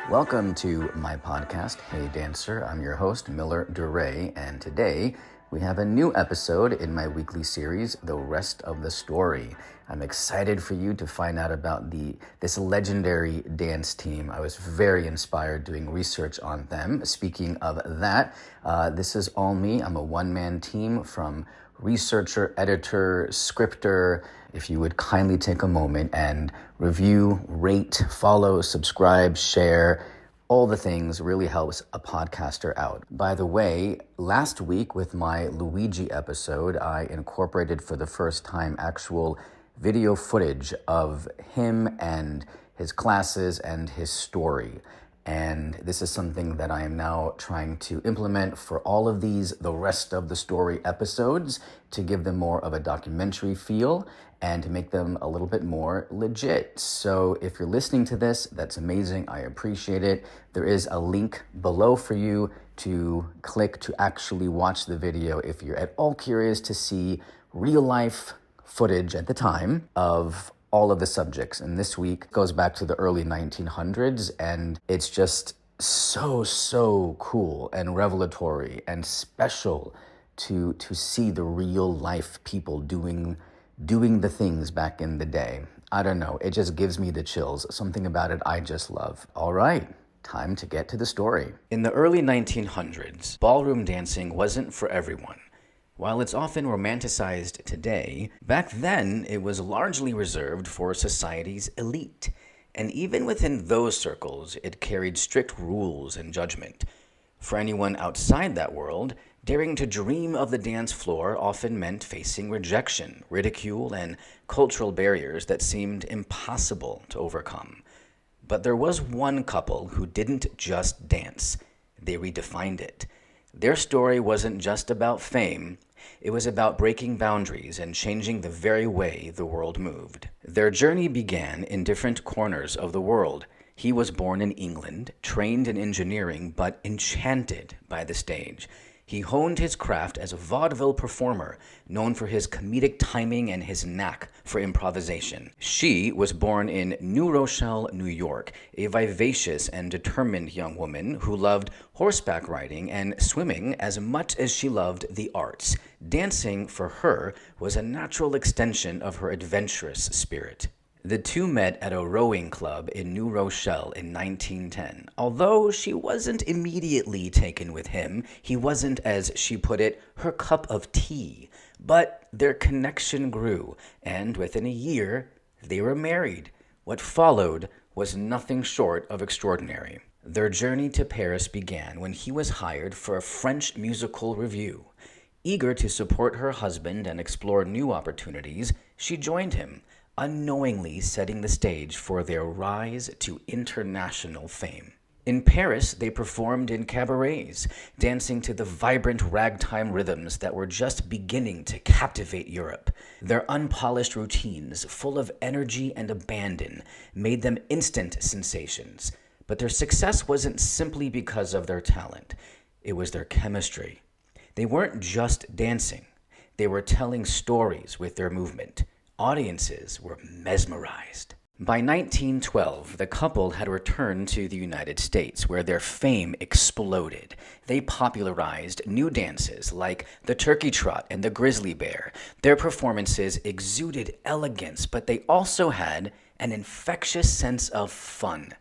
Welcome to my podcast, Hey Dancer. I'm your host, Miller Duray, and today we have a new episode in my weekly series, The Rest of the Story. I'm excited for you to find out about this legendary dance team. I was very inspired doing research on them. Speaking of that, this is all me. I'm a one-man team from researcher, editor, scripter. If you would kindly take a moment and review, rate, follow, subscribe, share, all the things really helps a podcaster out. By the way, last week with my Luigi episode, I incorporated for the first time actual video footage of him and his classes and his story. And this is something that I am now trying to implement for all of these The Rest of the Story episodes to give them more of a documentary feel and to make them a little bit more legit. So if you're listening to this, that's amazing. I appreciate it. There is a link below for you to click to actually watch the video if you're at all curious to see real life footage at the time of all of the subjects. And this week goes back to the early 1900s, and it's just so cool and revelatory and special to see the real life people doing the things back in the day. I don't know, it just gives me the chills. Something about it I just love. All right, time to get to the story. In the early 1900s, ballroom dancing wasn't for everyone. While it's often romanticized today, back then it was largely reserved for society's elite. And even within those circles, it carried strict rules and judgment. For anyone outside that world, daring to dream of the dance floor often meant facing rejection, ridicule, and cultural barriers that seemed impossible to overcome. But there was one couple who didn't just dance. They redefined it. Their story wasn't just about fame. It was about breaking boundaries and changing the very way the world moved. Their journey began in different corners of the world. He was born in England, trained in engineering, but enchanted by the stage. He honed his craft as a vaudeville performer, known for his comedic timing and his knack for improvisation. She was born in New Rochelle, New York, a vivacious and determined young woman who loved horseback riding and swimming as much as she loved the arts. Dancing, for her, was a natural extension of her adventurous spirit. The two met at a rowing club in New Rochelle in 1910. Although she wasn't immediately taken with him, he wasn't, as she put it, her cup of tea. But their connection grew, and within a year, they were married. What followed was nothing short of extraordinary. Their journey to Paris began when he was hired for a French musical revue. Eager to support her husband and explore new opportunities, she joined him, unknowingly setting the stage for their rise to international fame. In Paris, they performed in cabarets, dancing to the vibrant ragtime rhythms that were just beginning to captivate Europe. Their unpolished routines, full of energy and abandon, made them instant sensations. But their success wasn't simply because of their talent. It was their chemistry. They weren't just dancing. They were telling stories with their movement. Audiences were mesmerized. By 1912, the couple had returned to the United States, where their fame exploded. They popularized new dances like the turkey trot and the grizzly bear. Their performances exuded elegance, but they also had an infectious sense of fun.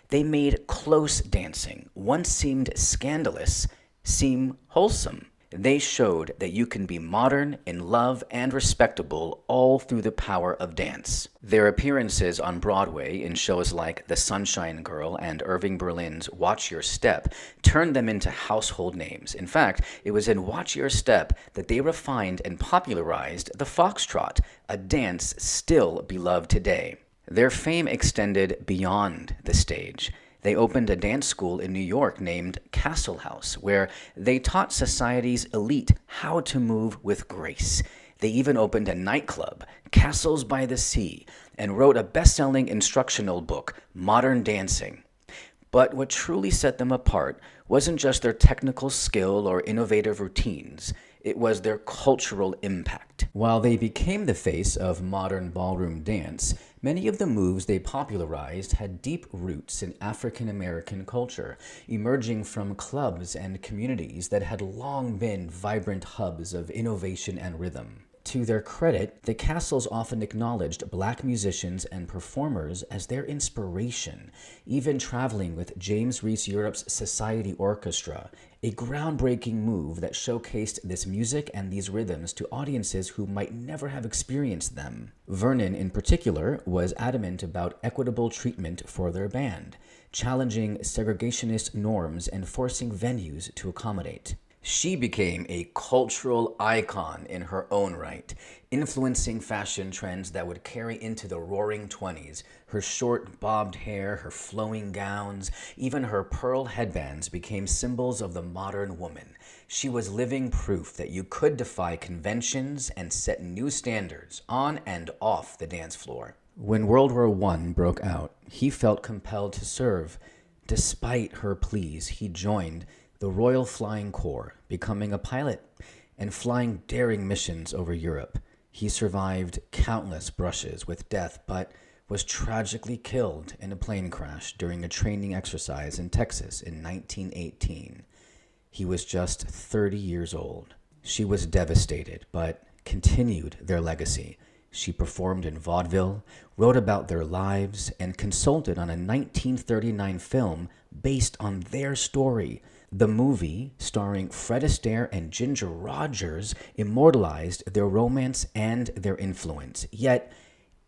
They made close dancing, once seemed scandalous, seem wholesome. They showed that you can be modern, in love, and respectable all through the power of dance. Their appearances on Broadway in shows like The Sunshine Girl and Irving Berlin's Watch Your Step turned them into household names. In fact, it was in Watch Your Step that they refined and popularized the foxtrot, a dance still beloved today. Their fame extended beyond the stage. They opened a dance school in New York named Castle House, where they taught society's elite how to move with grace. They even opened a nightclub, Castles by the Sea, and wrote a best-selling instructional book, Modern Dancing. But what truly set them apart wasn't just their technical skill or innovative routines. It was their cultural impact. While they became the face of modern ballroom dance, many of the moves they popularized had deep roots in African American culture, emerging from clubs and communities that had long been vibrant hubs of innovation and rhythm. To their credit, the Castles often acknowledged black musicians and performers as their inspiration, even traveling with James Reese Europe's Society Orchestra, a groundbreaking move that showcased this music and these rhythms to audiences who might never have experienced them. Vernon, in particular, was adamant about equitable treatment for their band, challenging segregationist norms and forcing venues to accommodate. She became a cultural icon in her own right, influencing fashion trends that would carry into the Roaring Twenties. Her short bobbed hair, her flowing gowns, even her pearl headbands became symbols of the modern woman. She was living proof that you could defy conventions and set new standards on and off the dance floor. When World War I broke out, he felt compelled to serve. Despite her pleas, he joined the Royal Flying Corps, becoming a pilot and flying daring missions over Europe. He survived countless brushes with death, but was tragically killed in a plane crash during a training exercise in Texas in 1918. He was just 30 years old. She was devastated, but continued their legacy. She performed in vaudeville, wrote about their lives, and consulted on a 1939 film based on their story. The movie, starring Fred Astaire and Ginger Rogers, immortalized their romance and their influence. Yet,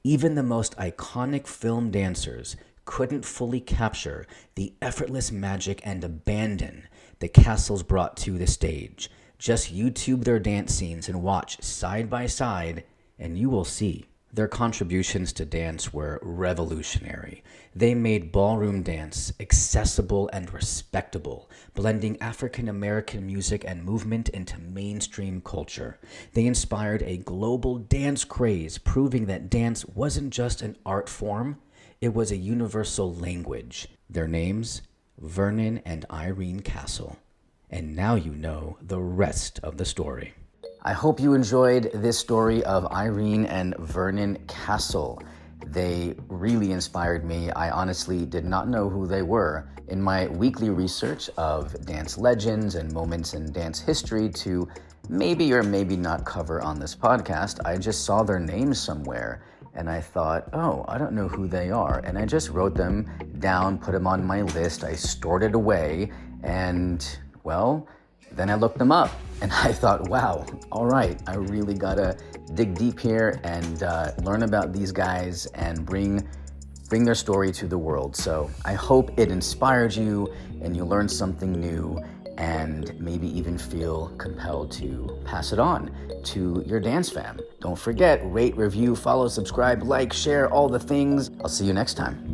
even the most iconic film dancers couldn't fully capture the effortless magic and abandon the Castles brought to the stage. Just YouTube their dance scenes and watch side by side, and you will see. Their contributions to dance were revolutionary. They made ballroom dance accessible and respectable, blending African American music and movement into mainstream culture. They inspired a global dance craze, proving that dance wasn't just an art form, it was a universal language. Their names, Vernon and Irene Castle. And now you know the rest of the story. I hope you enjoyed this story of Irene and Vernon Castle. They really inspired me. I honestly did not know who they were. In my weekly research of dance legends and moments in dance history to maybe or maybe not cover on this podcast, I just saw their names somewhere and I thought, oh, I don't know who they are. And I just wrote them down, put them on my list. I stored it away and, well, then I looked them up and I thought, wow, all right, I really gotta dig deep here and learn about these guys and bring their story to the world. So I hope it inspired you and you learned something new and maybe even feel compelled to pass it on to your dance fam. Don't forget, rate, review, follow, subscribe, like, share, all the things. I'll see you next time.